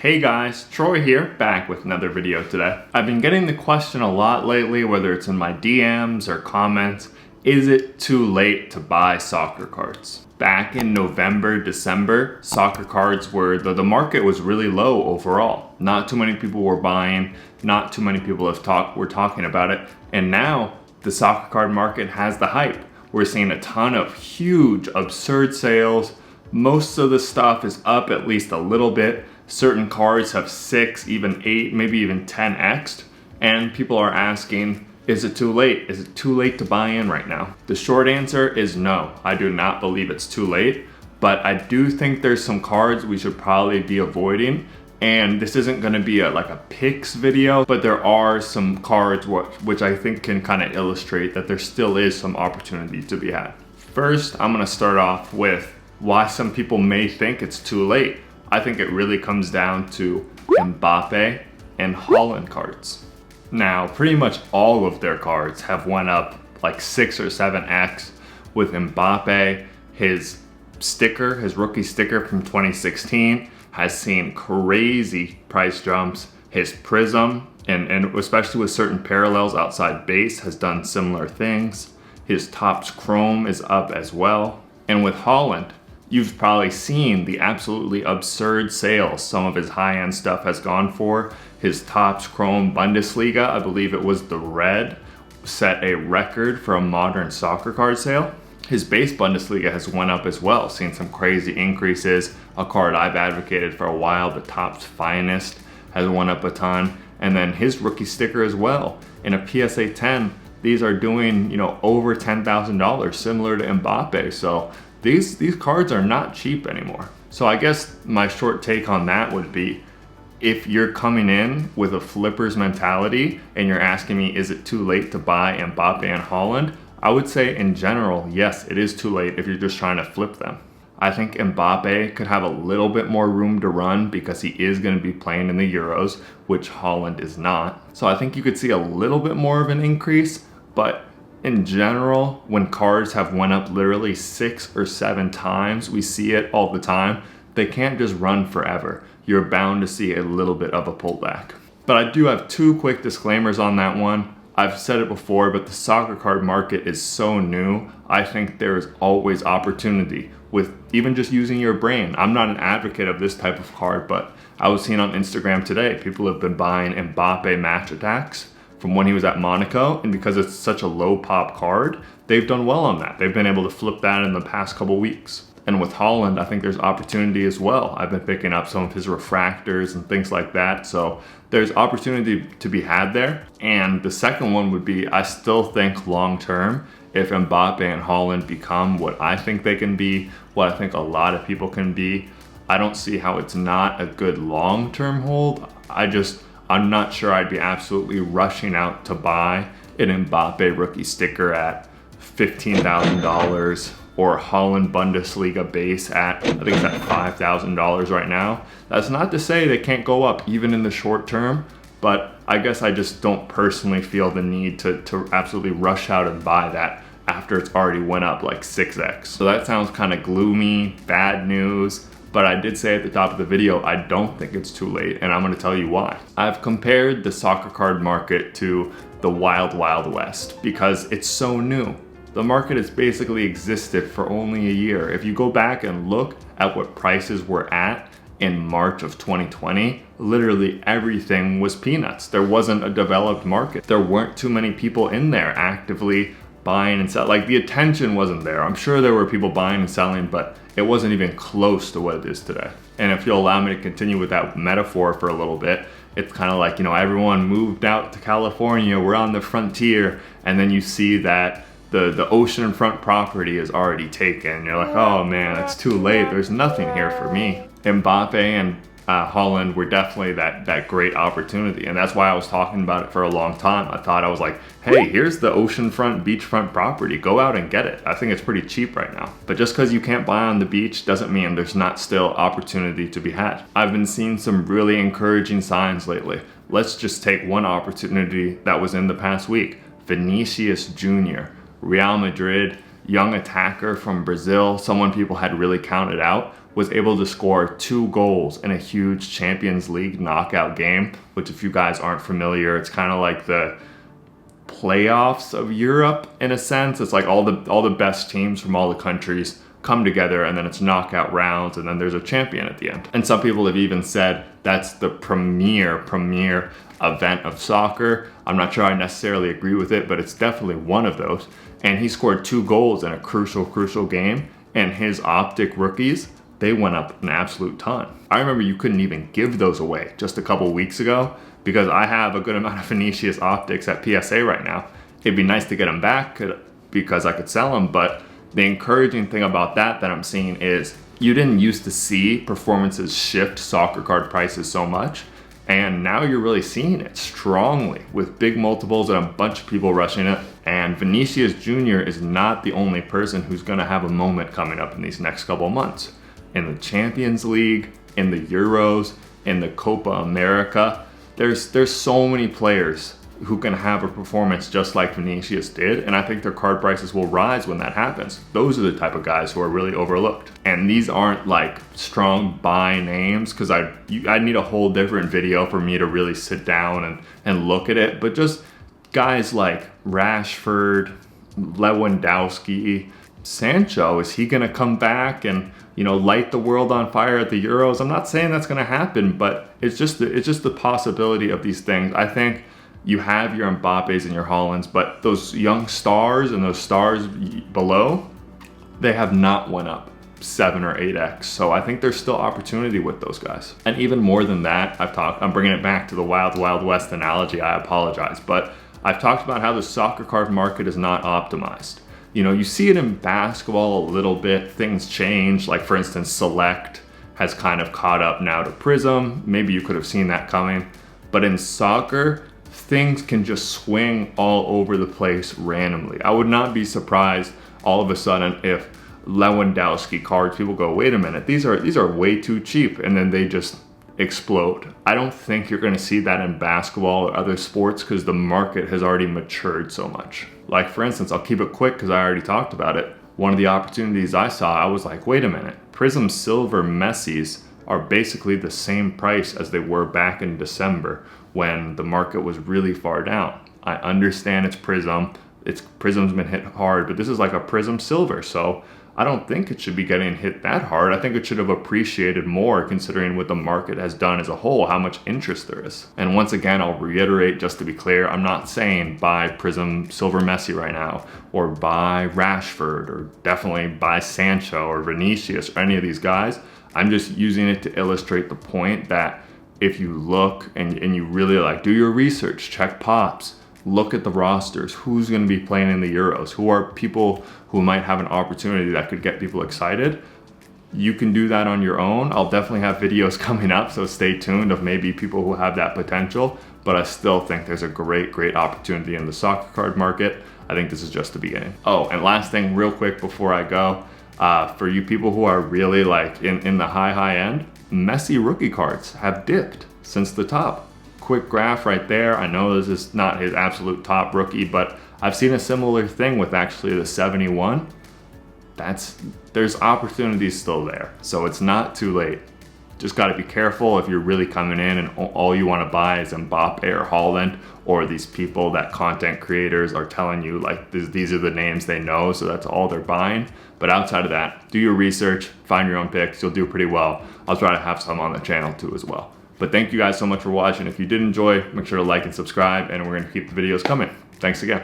Hey guys, Troy here, back with another video today. I've been getting the question a lot lately, whether it's in my DMs or comments, is it too late to buy soccer cards? Back in November, December, soccer cards the market was really low overall. Not too many people were buying, not too many people were talking about it, and now the soccer card market has the hype. We're seeing a ton of huge, absurd sales. Most of the stuff is up at least a little bit. Certain cards have 6, even 8, maybe even 10x'd. And people are asking, is it too late? Is it too late to buy in right now? The short answer is no. I do not believe it's too late. But I do think there's some cards we should probably be avoiding. And this isn't going to be like a picks video, but there are some cards which I think can kind of illustrate that there still is some opportunity to be had. First, I'm going to start off with why some people may think it's too late. I think it really comes down to Mbappe and Haaland cards. Now, pretty much all of their cards have went up like 6 or 7x. With Mbappe, his rookie sticker from 2016 has seen crazy price jumps. His Prism, and especially with certain parallels outside base, has done similar things. His Topps Chrome is up as well. And with Haaland, you've probably seen the absolutely absurd sales some of his high-end stuff has gone for. His Topps Chrome Bundesliga, I believe it was the red, set a record for a modern soccer card sale. His base Bundesliga has went up as well, seen some crazy increases. A card I've advocated for a while, the Topps Finest, has went up a ton. And then his rookie sticker as well. In a PSA 10, these are doing, over $10,000, similar to Mbappe. So these cards are not cheap anymore. So I guess my short take on that would be, if you're coming in with a flipper's mentality and you're asking me, is it too late to buy Mbappe and Haaland? I would say in general, yes, it is too late if you're just trying to flip them. I think Mbappe could have a little bit more room to run because he is going to be playing in the Euros, which Haaland is not. So I think you could see a little bit more of an increase, but in general, when cards have went up literally 6 or 7 times, we see it all the time, they can't just run forever. You're bound to see a little bit of a pullback. But I do have 2 quick disclaimers on that one. I've said it before, but the soccer card market is so new. I think there's always opportunity with even just using your brain. I'm not an advocate of this type of card, but I was seeing on Instagram today, people have been buying Mbappe Match Attacks from when he was at Monaco, and because it's such a low pop card, they've done well on that. They've been able to flip that in the past couple weeks. And with Haaland, I think there's opportunity as well. I've been picking up some of his refractors and things like that. So there's opportunity to be had there. And the second one would be, I still think long term, if Mbappe and Haaland become what I think they can be, what I think a lot of people can be, I don't see how it's not a good long-term hold. I'm not sure I'd be absolutely rushing out to buy an Mbappe rookie sticker at $15,000 or Haaland Bundesliga base at, I think it's at $5,000 right now. That's not to say they can't go up even in the short term, but I guess I just don't personally feel the need to absolutely rush out and buy that after it's already went up like 6x. So that sounds kind of gloomy, bad news. But I did say at the top of the video, I don't think it's too late, and I'm going to tell you why. I've compared the soccer card market to the Wild Wild West because it's so new. The market has basically existed for only a year. If you go back and look at what prices were at in March of 2020, literally everything was peanuts. There wasn't a developed market. There weren't too many people in there actively buying and selling. Like, the attention wasn't there. I'm sure there were people buying and selling, but it wasn't even close to what it is today. And if you'll allow me to continue with that metaphor for a little bit, it's kind of like, everyone moved out to California, we're on the frontier, and then you see that the oceanfront property is already taken. You're like, oh man, it's too late. There's nothing here for me. Mbappe and Haaland were definitely that great opportunity. And that's why I was talking about it for a long time. I was like, hey, here's the oceanfront, beachfront property. Go out and get it. I think it's pretty cheap right now. But just because you can't buy on the beach doesn't mean there's not still opportunity to be had. I've been seeing some really encouraging signs lately. Let's just take one opportunity that was in the past week. Vinicius Jr., Real Madrid young attacker from Brazil, someone people had really counted out, was able to score 2 goals in a huge Champions League knockout game, which if you guys aren't familiar, it's kind of like the playoffs of Europe in a sense. It's like all the best teams from all the countries come together, and then it's knockout rounds, and then there's a champion at the end. And some people have even said that's the premier event of soccer. I'm not sure I necessarily agree with it, but it's definitely one of those. And he scored 2 goals in a crucial game, and his Optic rookies, they went up an absolute ton. I remember you couldn't even give those away just a couple weeks ago, because I have a good amount of Vinicius Optics at PSA right now. It'd be nice to get them back because I could sell them, but the encouraging thing about that I'm seeing is you didn't used to see performances shift soccer card prices so much, and now you're really seeing it strongly with big multiples and a bunch of people rushing it. And Vinicius Jr. is not the only person who's gonna have a moment coming up in these next couple of months. In the Champions League, in the Euros, in the Copa America, there's so many players who can have a performance just like Vinicius did, and I think their card prices will rise when that happens. Those are the type of guys who are really overlooked. And these aren't like strong buy names, because I need a whole different video for me to really sit down and look at it, but just guys like Rashford, Lewandowski, Sancho, is he gonna come back and light the world on fire at the Euros? I'm not saying that's gonna happen, but it's just the possibility of these things. I think you have your Mbappes and your Haalands, but those young stars and those stars below, they have not went up 7 or 8x. So I think there's still opportunity with those guys. And even more than that, I'm bringing it back to the Wild Wild West analogy, I apologize, but I've talked about how the soccer card market is not optimized. You see it in basketball a little bit, things change, like for instance, Select has kind of caught up now to Prism. Maybe you could have seen that coming. But in soccer, things can just swing all over the place randomly. I would not be surprised all of a sudden if Lewandowski cards, people go, wait a minute, these are way too cheap, and then they just explode. I don't think you're going to see that in basketball or other sports because the market has already matured so much. Like for instance, I'll keep it quick because I already talked about it. One of the opportunities I saw, I was like, wait a minute, Prism Silver Messi's are basically the same price as they were back in December when the market was really far down. I understand it's Prism. Prism's been hit hard, but this is like a Prism Silver, so I don't think it should be getting hit that hard. I think it should have appreciated more considering what the market has done as a whole, how much interest there is. And once again, I'll reiterate just to be clear, I'm not saying buy Prism Silver Messi right now, or buy Rashford, or definitely buy Sancho or Vinicius or any of these guys. I'm just using it to illustrate the point that if you look and you really do your research, check pops, look at the rosters, who's going to be playing in the Euros, who are people who might have an opportunity that could get people excited. You can do that on your own. I'll definitely have videos coming up, so stay tuned of maybe people who have that potential, but I still think there's a great opportunity in the soccer card market. I think this is just the beginning. Oh, and last thing real quick before I go, for you people who are really in the high end, Messi rookie cards have dipped since the top. Quick graph right there. I know this is not his absolute top rookie, but I've seen a similar thing with actually the 71. There's opportunities still there, so it's not too late. Just got to be careful if you're really coming in and all you want to buy is Mbappe or Haaland, or these people that content creators are telling you these are the names they know, so that's all they're buying. But outside of that, do your research, find your own picks, you'll do pretty well. I'll try to have some on the channel too as well. But thank you guys so much for watching. If you did enjoy, make sure to like and subscribe, and we're going to keep the videos coming. Thanks again.